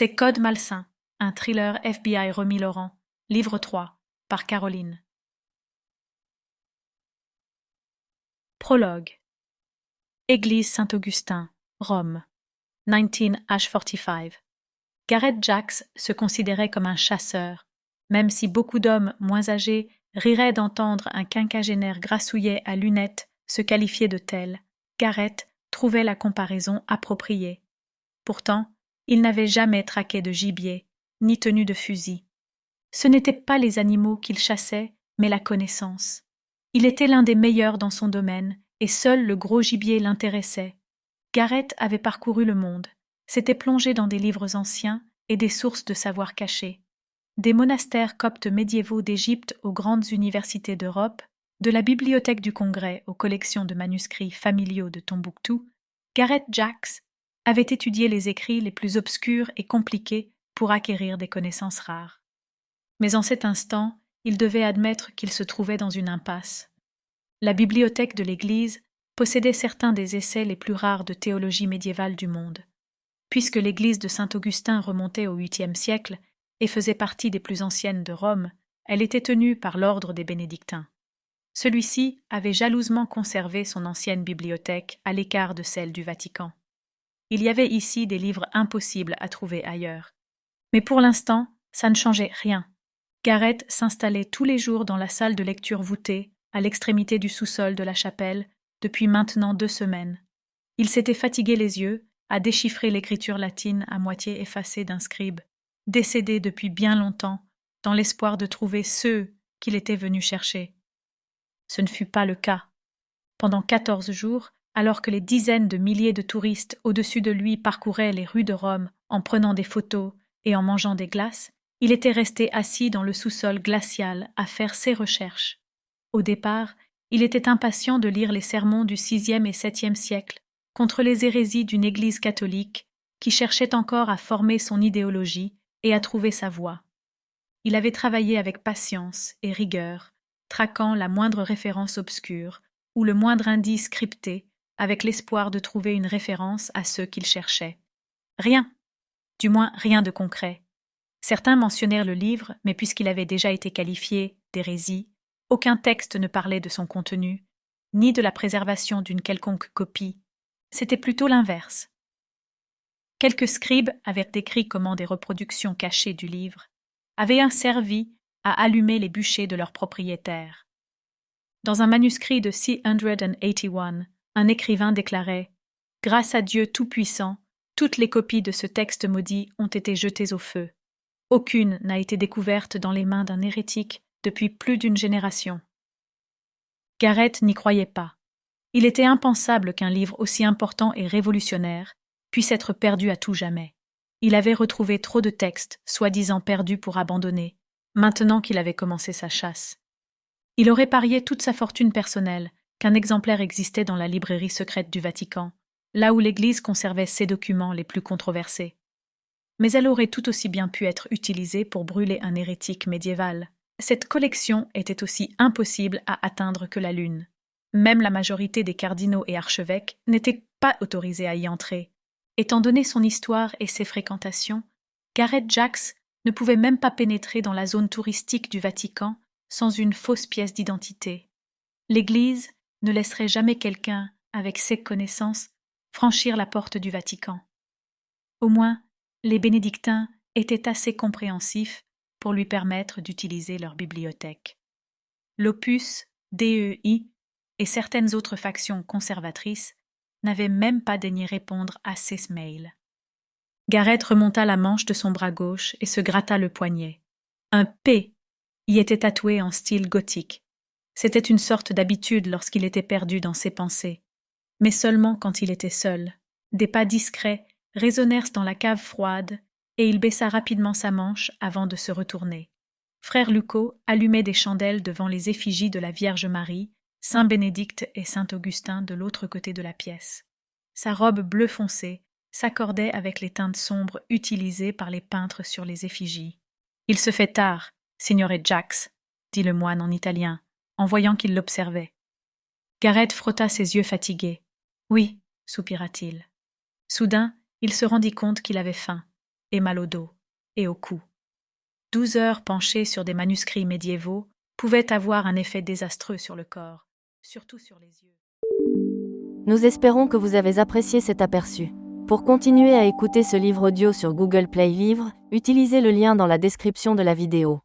C'est Code malsain, un thriller FBI Remis Laurent, livre 3, par Caroline. Prologue. Église Saint-Augustin, Rome, 19H45. Gareth Jacks se considérait comme un chasseur, même si beaucoup d'hommes moins âgés riraient d'entendre un quinquagénaire grassouillet à lunettes se qualifier de tel. Gareth trouvait la comparaison appropriée. Pourtant, il n'avait jamais traqué de gibier, ni tenu de fusil. Ce n'étaient pas les animaux qu'il chassait, mais la connaissance. Il était l'un des meilleurs dans son domaine, et seul le gros gibier l'intéressait. Gareth avait parcouru le monde, s'était plongé dans des livres anciens et des sources de savoir cachés. Des monastères coptes médiévaux d'Égypte aux grandes universités d'Europe, de la bibliothèque du Congrès aux collections de manuscrits familiaux de Tombouctou, Gareth Jacks avait étudié les écrits les plus obscurs et compliqués pour acquérir des connaissances rares. Mais en cet instant, il devait admettre qu'il se trouvait dans une impasse. La bibliothèque de l'Église possédait certains des essais les plus rares de théologie médiévale du monde. Puisque l'Église de Saint-Augustin remontait au 8e siècle et faisait partie des plus anciennes de Rome, elle était tenue par l'ordre des bénédictins. Celui-ci avait jalousement conservé son ancienne bibliothèque à l'écart de celle du Vatican. Il y avait ici des livres impossibles à trouver ailleurs. Mais pour l'instant, ça ne changeait rien. Gareth s'installait tous les jours dans la salle de lecture voûtée, à l'extrémité du sous-sol de la chapelle, depuis maintenant 2 semaines. Il s'était fatigué les yeux à déchiffrer l'écriture latine à moitié effacée d'un scribe, décédé depuis bien longtemps, dans l'espoir de trouver ceux qu'il était venu chercher. Ce ne fut pas le cas. Pendant 14 jours, alors que les dizaines de milliers de touristes au-dessus de lui parcouraient les rues de Rome en prenant des photos et en mangeant des glaces, il était resté assis dans le sous-sol glacial à faire ses recherches. Au départ, il était impatient de lire les sermons du 6e et 7e siècle contre les hérésies d'une Église catholique qui cherchait encore à former son idéologie et à trouver sa voie. Il avait travaillé avec patience et rigueur, traquant la moindre référence obscure ou le moindre indice crypté avec l'espoir de trouver une référence à ceux qu'il cherchait. Rien, du moins rien de concret. Certains mentionnèrent le livre, mais puisqu'il avait déjà été qualifié d'hérésie, aucun texte ne parlait de son contenu, ni de la préservation d'une quelconque copie. C'était plutôt l'inverse. Quelques scribes avaient décrit comment des reproductions cachées du livre avaient servi à allumer les bûchers de leurs propriétaires. Dans un manuscrit de 681, un écrivain déclarait « Grâce à Dieu Tout-Puissant, toutes les copies de ce texte maudit ont été jetées au feu. Aucune n'a été découverte dans les mains d'un hérétique depuis plus d'une génération. » Gareth n'y croyait pas. Il était impensable qu'un livre aussi important et révolutionnaire puisse être perdu à tout jamais. Il avait retrouvé trop de textes, soi-disant perdus pour abandonner, maintenant qu'il avait commencé sa chasse. Il aurait parié toute sa fortune personnelle qu'un exemplaire existait dans la librairie secrète du Vatican, là où l'Église conservait ses documents les plus controversés. Mais elle aurait tout aussi bien pu être utilisée pour brûler un hérétique médiéval. Cette collection était aussi impossible à atteindre que la Lune. Même la majorité des cardinaux et archevêques n'étaient pas autorisés à y entrer. Étant donné son histoire et ses fréquentations, Gareth Jacks ne pouvait même pas pénétrer dans la zone touristique du Vatican sans une fausse pièce d'identité. L'Église ne laisserait jamais quelqu'un, avec ses connaissances, franchir la porte du Vatican. Au moins, les bénédictins étaient assez compréhensifs pour lui permettre d'utiliser leur bibliothèque. L'Opus Dei et certaines autres factions conservatrices n'avaient même pas daigné répondre à ses mails. Gareth remonta la manche de son bras gauche et se gratta le poignet. Un P y était tatoué en style gothique. C'était une sorte d'habitude lorsqu'il était perdu dans ses pensées, mais seulement quand il était seul. Des pas discrets résonnèrent dans la cave froide et il baissa rapidement sa manche avant de se retourner. Frère Lucot allumait des chandelles devant les effigies de la Vierge Marie, Saint Bénédicte et Saint Augustin de l'autre côté de la pièce. Sa robe bleu foncé s'accordait avec les teintes sombres utilisées par les peintres sur les effigies. « Il se fait tard, Signore Jacks, » dit le moine en italien, en voyant qu'il l'observait. Gareth frotta ses yeux fatigués. « Oui, soupira-t-il. » Soudain, il se rendit compte qu'il avait faim. et mal au dos et au cou. 12 heures penchées sur des manuscrits médiévaux pouvaient avoir un effet désastreux sur le corps, surtout sur les yeux. Nous espérons que vous avez apprécié cet aperçu. Pour continuer à écouter ce livre audio sur Google Play Livres, utilisez le lien dans la description de la vidéo.